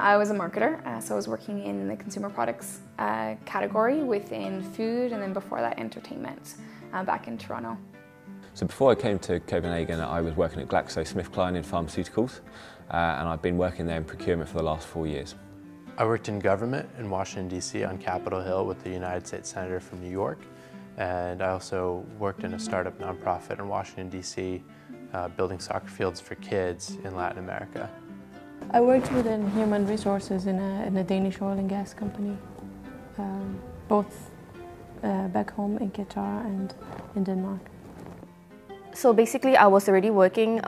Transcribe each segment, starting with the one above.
I was a marketer, so I was working in the consumer products category within food, and then before that entertainment back in Toronto. So before I came to Copenhagen, I was working at GlaxoSmithKline in pharmaceuticals, and I've been working there in procurement for the last 4 years. I worked in government in Washington, D.C. on Capitol Hill with the United States Senator from New York, and I also worked in a startup nonprofit in Washington, D.C. Building soccer fields for kids in Latin America. I worked within human resources in a Danish oil and gas company, both back home in Qatar and in Denmark. So basically I was already working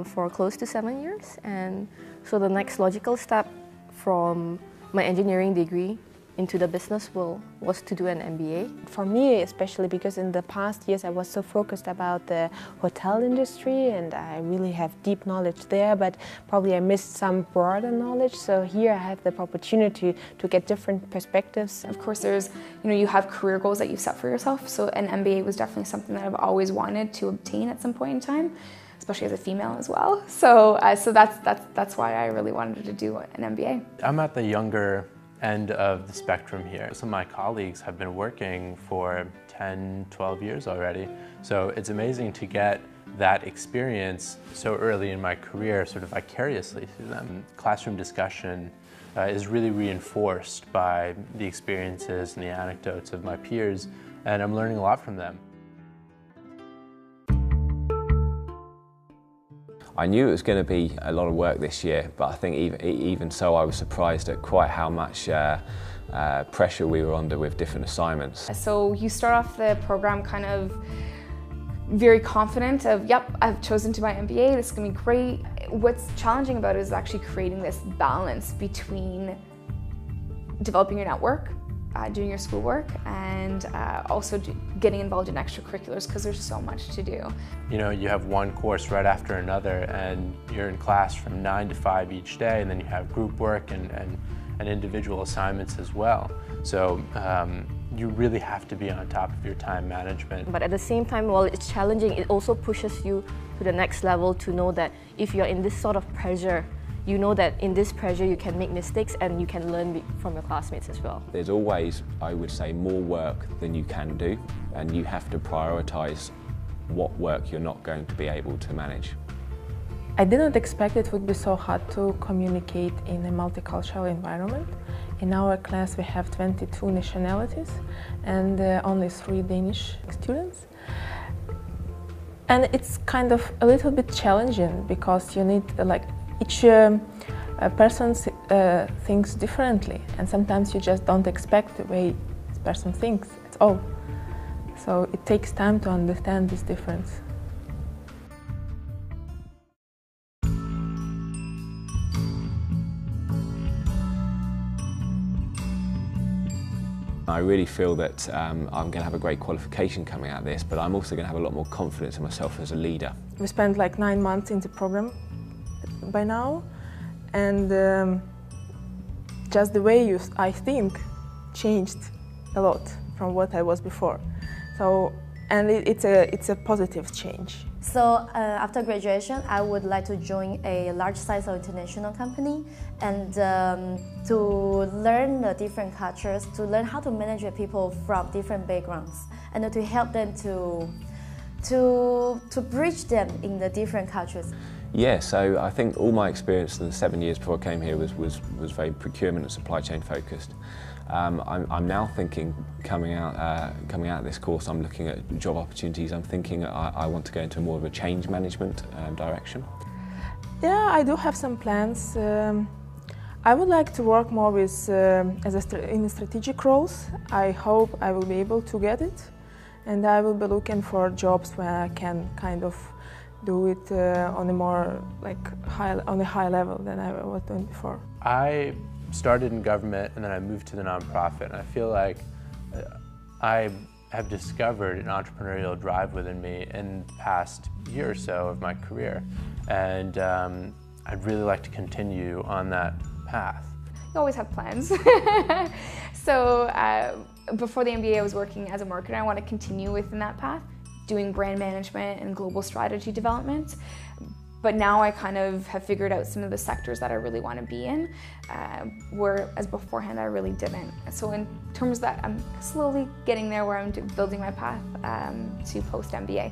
for close to 7 years, and so the next logical step from my engineering degree into the business world was to do an MBA. For me, especially because in the past years I was so focused about the hotel industry and I really have deep knowledge there, but probably I missed some broader knowledge. So here I have the opportunity to get different perspectives. Of course, there's, you have career goals that you've set for yourself. So an MBA was definitely something that I've always wanted to obtain at some point in time, especially as a female as well. So that's why I really wanted to do an MBA. I'm at the younger end of the spectrum here. Some of my colleagues have been working for 10, 12 years already. So it's amazing to get that experience so early in my career, sort of vicariously through them. Classroom discussion is really reinforced by the experiences and the anecdotes of my peers, and I'm learning a lot from them. I knew it was going to be a lot of work this year, but I think even so I was surprised at quite how much pressure we were under with different assignments. So you start off the program kind of very confident of, yep, I've chosen to buy MBA, this is going to be great. What's challenging about it is actually creating this balance between developing your network, doing your schoolwork, and also getting involved in extracurriculars, because there's so much to do. You have one course right after another, and you're in class from 9 to 5 each day, and then you have group work and individual assignments as well. So you really have to be on top of your time management. But at the same time, while it's challenging, it also pushes you to the next level to know that if you're in this sort of pressure, you know that in this pressure you can make mistakes and you can learn from your classmates as well. There's always, I would say, more work than you can do, and you have to prioritise what work you're not going to be able to manage. I didn't expect it would be so hard to communicate in a multicultural environment. In our class we have 22 nationalities and only 3 Danish students. And it's kind of a little bit challenging because you need each person thinks differently, and sometimes you just don't expect the way this person thinks at all. So it takes time to understand this difference. I really feel that I'm going to have a great qualification coming out of this, but I'm also going to have a lot more confidence in myself as a leader. We spent like 9 months in the program by now, and just the way I think changed a lot from what I was before. So, and it's a positive change. So after graduation, I would like to join a large-size or international company, and to learn the different cultures, to learn how to manage people from different backgrounds, and to help them to bridge them in the different cultures. Yeah, so I think all my experience in the 7 years before I came here was very procurement and supply chain focused. I'm now thinking, coming out of this course, I'm looking at job opportunities. I'm thinking I want to go into more of a change management direction. Yeah, I do have some plans. I would like to work more with in strategic roles. I hope I will be able to get it, and I will be looking for jobs where I can kind of do it on a more on a high level than I was doing before. I started in government and then I moved to the nonprofit, and I feel like I have discovered an entrepreneurial drive within me in the past year or so of my career, and I'd really like to continue on that path. You always have plans. So before the MBA I was working as a marketer. I want to continue within that path, doing brand management and global strategy development. But now I kind of have figured out some of the sectors that I really want to be in, whereas beforehand I really didn't. So in terms of that, I'm slowly getting there where I'm building my path to post-MBA.